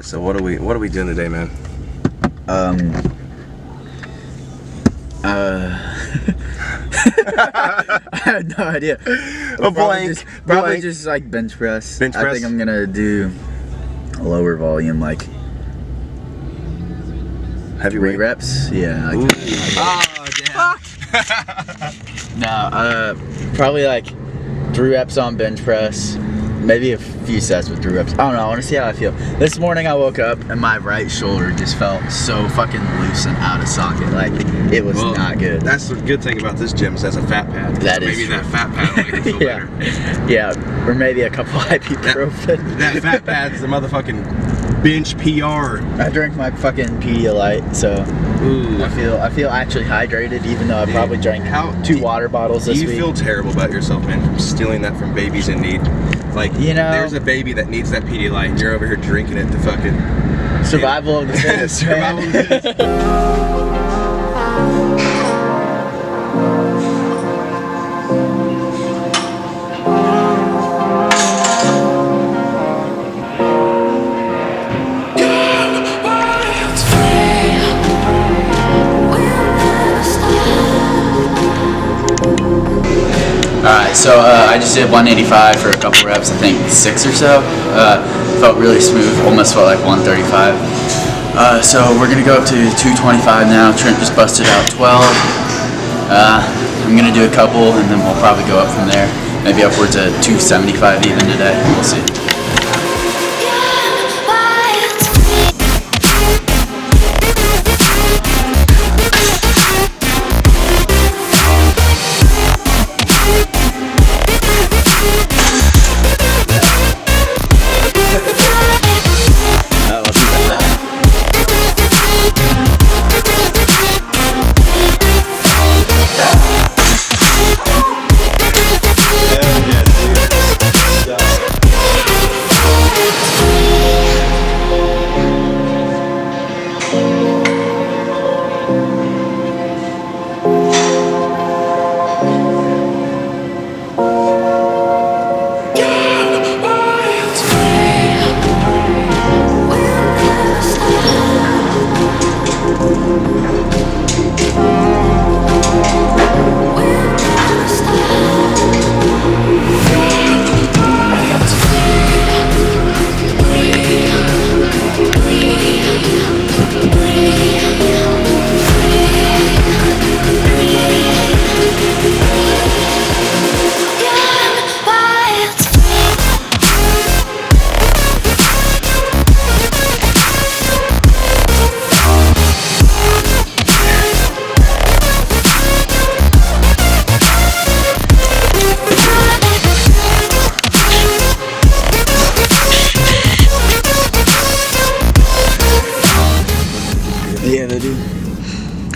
So what are we doing today, man? I have no idea. Probably just like bench press. Bench press? I think I'm gonna do a lower volume, like Heavyweight 3 reps. Yeah. Like Oh, damn. No, probably like 3 reps on bench press. Maybe a few sets with 3 reps. I don't know. I want to see how I feel. This morning I woke up and my right shoulder just felt so fucking loose and out of socket. Like it was not good. That's the good thing about this gym is that's a fat pad. That so is maybe true. that fat pad will make it feel Yeah. better. Yeah, or maybe a couple ibuprofen. That fat pad's the motherfucking bench PR. I drank my fucking Pedialyte, so Ooh. I feel actually hydrated, even though I probably drank 2 water bottles this week. Do you feel terrible about yourself, man, from stealing that from babies in need? Like, you know, there's a baby that needs that Pedialyte, and you're over here drinking it to fucking survival of the fittest. Survival of the fittest. Alright, so I just did 185 for a couple reps, I think 6 or so. Felt really smooth, almost felt like 135. So we're going to go up to 225 now. Trent just busted out 12. I'm going to do a couple and then we'll probably go up from there. Maybe upwards of 275 even today. We'll see.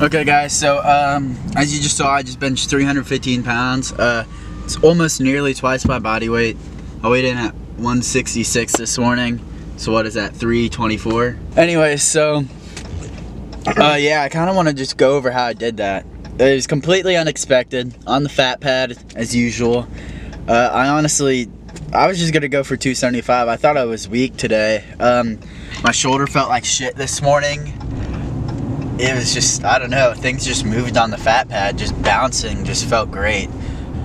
Okay guys, so as you just saw, I just benched 315 pounds. It's almost nearly twice my body weight. I weighed in at 166 this morning. So what is that, 324? Anyway, so yeah, I kind of want to just go over how I did that. It was completely unexpected, on the fat pad as usual. I was just gonna go for 275. I thought I was weak today. My shoulder felt like shit this morning. It was just, I don't know, things just moved on the fat pad, just bouncing, just felt great.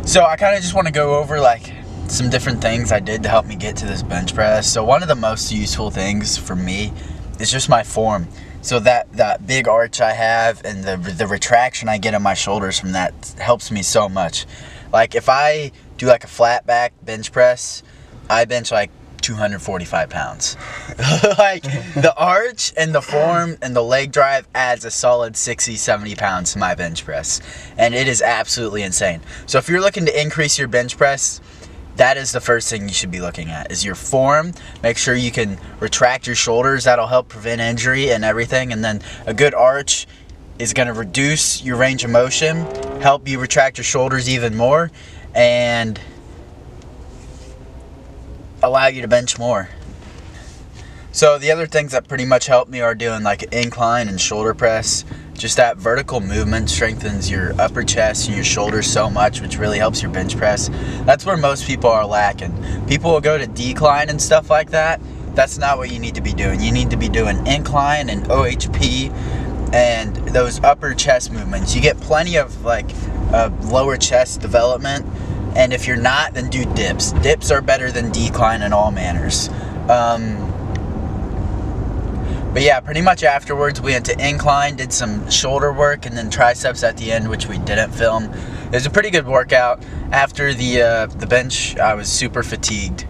So I kind of just want to go over like some different things I did to help me get to this bench press. So one of the most useful things for me is just my form. So that big arch I have and the retraction I get in my shoulders from that helps me so much. Like if I do like a flat back bench press, I bench like 245 pounds. Like the arch and the form and the leg drive adds a solid 60-70 pounds to my bench press, and it is absolutely insane. So if you're looking to increase your bench press, that is the first thing you should be looking at, is your form. Make sure you can retract your shoulders. That'll help prevent injury and everything. And then a good arch is going to reduce your range of motion, help you retract your shoulders even more, and allow you to bench more. So the other things that pretty much help me are doing like incline and shoulder press. Just that vertical movement strengthens your upper chest and your shoulders so much, which really helps your bench press. That's where most people are lacking. People will go to decline and stuff like that, That's not what you need to be doing. You need to be doing incline and OHP and those upper chest movements. You get plenty of like lower chest development, and if you're not, then do dips. Dips are better than decline in all manners. But yeah, pretty much afterwards we went to incline, did some shoulder work, and then triceps at the end, which we didn't film. It was a pretty good workout. After the bench, I was super fatigued.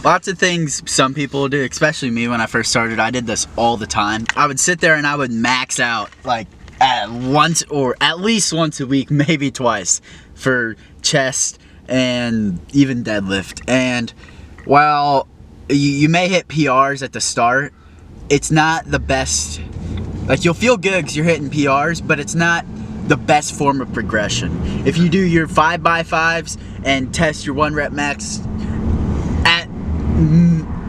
Lots of things some people do, especially me when I first started. I did this all the time. I would sit there and I would max out like at least once a week, maybe twice, for chest and even deadlift. And while you may hit PRs at the start, it's not the best. Like, you'll feel good because you're hitting PRs, but it's not the best form of progression. If you do your 5x5s and test your 1 rep max at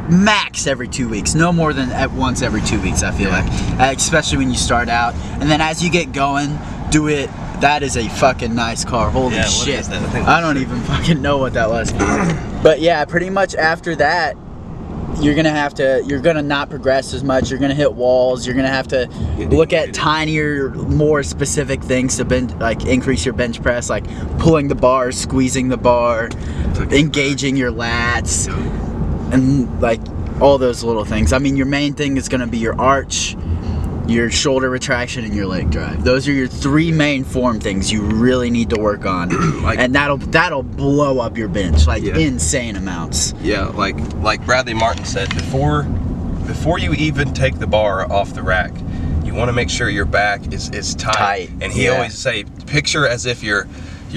max every 2 weeks, no more than at once every 2 weeks, I feel like, especially when you start out. And then as you get going, do it. That is a fucking nice car. Holy shit. I don't even fucking know what that was. But yeah, pretty much after that, you're gonna not progress as much. You're gonna hit walls. You're gonna have to look at tinier, more specific things to increase your bench press, like pulling the bar, squeezing the bar, engaging your lats, and like all those little things. I mean, your main thing is gonna be your arch, your shoulder retraction, and your leg drive. Those are your 3 main form things you really need to work on. And that'll blow up your bench, insane amounts. Yeah, like Bradley Martin said, before you even take the bar off the rack, you want to make sure your back is tight. And he always say, picture as if you're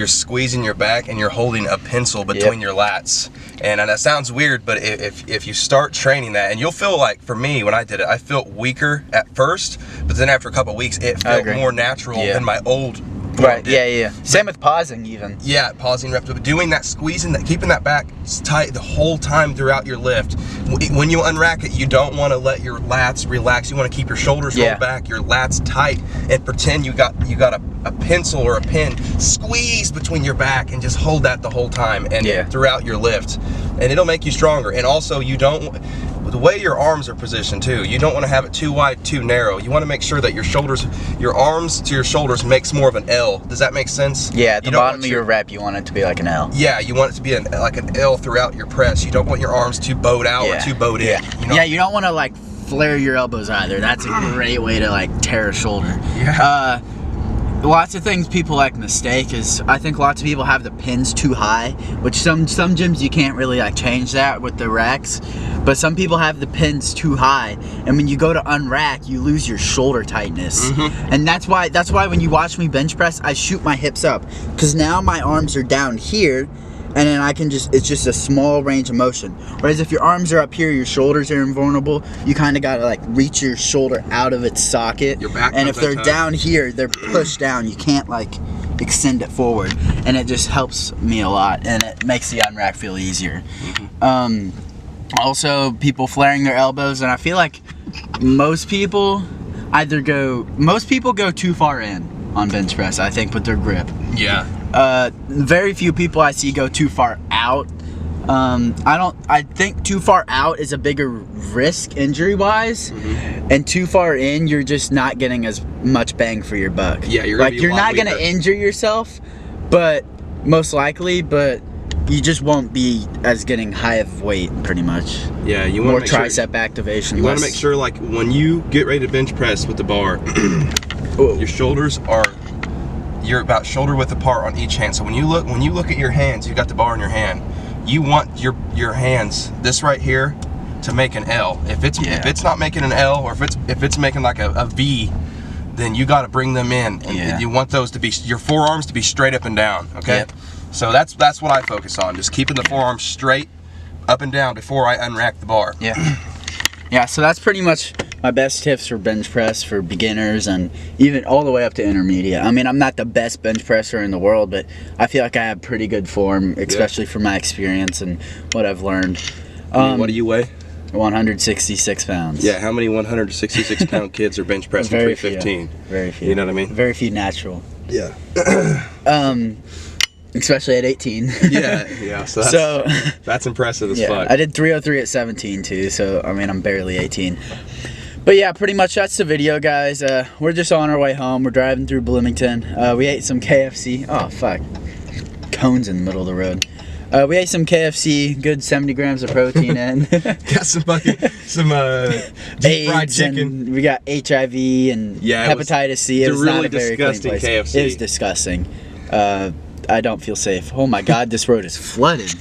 squeezing your back and you're holding a pencil between your lats. And that sounds weird, but if you start training that, and you'll feel like, for me, when I did it, I felt weaker at first, but then after a couple of weeks, it felt more natural than my old. Right, yeah. Same with pausing even. Yeah, pausing reps, but doing that, squeezing that, keeping that back tight the whole time throughout your lift. When you unrack it, you don't want to let your lats relax. You want to keep your shoulders rolled back, your lats tight, and pretend you got a pencil or a pen squeezed between your back, and just hold that the whole time and throughout your lift. And it'll make you stronger. And also, the way your arms are positioned too, you don't want to have it too wide, too narrow. You want to make sure that your arms to your shoulders makes more of an L. Does that make sense? Yeah, at the bottom of your rep, you want it to be like an L. Yeah, you want it to be like an L throughout your press. You don't want your arms too bowed out or too bowed in. Yeah, you don't want to like flare your elbows either. That's a great way to like tear a shoulder. Yeah. Lots of things people mistake is, I think lots of people have the pins too high, which some gyms you can't really like change that with the racks, but some people have the pins too high, and when you go to unrack, you lose your shoulder tightness. And that's why when you watch me bench press, I shoot my hips up, because now my arms are down here, and then it's just a small range of motion. Whereas if your arms are up here, your shoulders are invulnerable, you kind of gotta like reach your shoulder out of its socket. Your back, and if they're down here, they're pushed down. You can't like extend it forward, and it just helps me a lot, and it makes the unrack feel easier. Also, people flaring their elbows, and I feel like most people go too far in on bench press, I think, with their grip. Yeah. Very few people I see go too far out. I think too far out is a bigger risk injury wise, and too far in, you're just not getting as much bang for your buck. Yeah, you're not gonna injure yourself, but most likely, but you just won't be as getting high of weight, pretty much. Yeah, you want more tricep activation. You want to make sure, like, when you get ready to bench press with the bar, your shoulders are. You're about shoulder width apart on each hand. So when you look at your hands, you got the bar in your hand. You want your hands, this right here, to make an L. If it's not making an L, or if it's making like a V, then you got to bring them in. And you want those to be, your forearms to be straight up and down. Okay. So that's what I focus on, just keeping the forearms straight up and down before I unrack the bar. Yeah, so that's pretty much my best tips for bench press for beginners, and even all the way up to intermediate. I mean, I'm not the best bench presser in the world, but I feel like I have pretty good form, especially from my experience and what I've learned. What do you weigh? 166 pounds. Yeah, how many 166 pound kids are bench pressing 315? Very few. You know what I mean? Very few natural. Yeah. especially at 18. Yeah. So that's impressive as fuck. I did 303 at 17 too, so I mean I'm barely 18. But yeah, pretty much that's the video, guys. We're just on our way home. We're driving through Bloomington. We ate some KFC. Oh fuck, cones in the middle of the road. We ate some KFC, good 70 grams of protein in. Got some deep fried chicken. We got HIV and hepatitis C. It was really not a very disgusting clean place. KFC. It was disgusting. I don't feel safe. Oh my god, this road is flooded.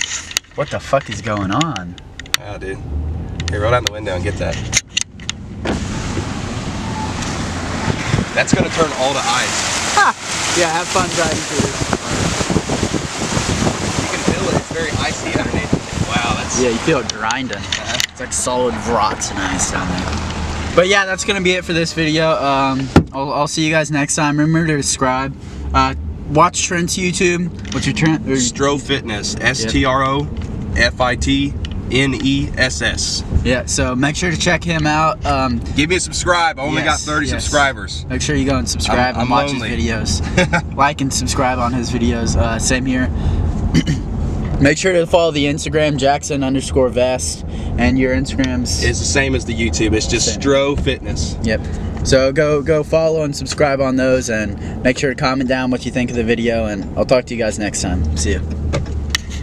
What the fuck is going on? Oh, dude. Here, roll down the window and get that. That's gonna turn all to ice. Ha! Yeah, have fun driving through this. You can feel it. It's very icy underneath. Wow, that's... Yeah, you feel it grinding. It's like solid rots and ice down there. But yeah, that's gonna be it for this video. I'll see you guys next time. Remember to subscribe. Watch Trent's YouTube. What's your Trent? Stro Fitness. STROFITNESS. Yeah, so make sure to check him out. Give me a subscribe. I only got 30 subscribers. Make sure you go and subscribe and watch his videos. Like and subscribe on his videos. Same here. Make sure to follow the Instagram, Jaxson_vest, and your Instagrams is the same as the YouTube. It's just Stro Fitness. Yep. So go follow and subscribe on those, and make sure to comment down what you think of the video, and I'll talk to you guys next time. See you.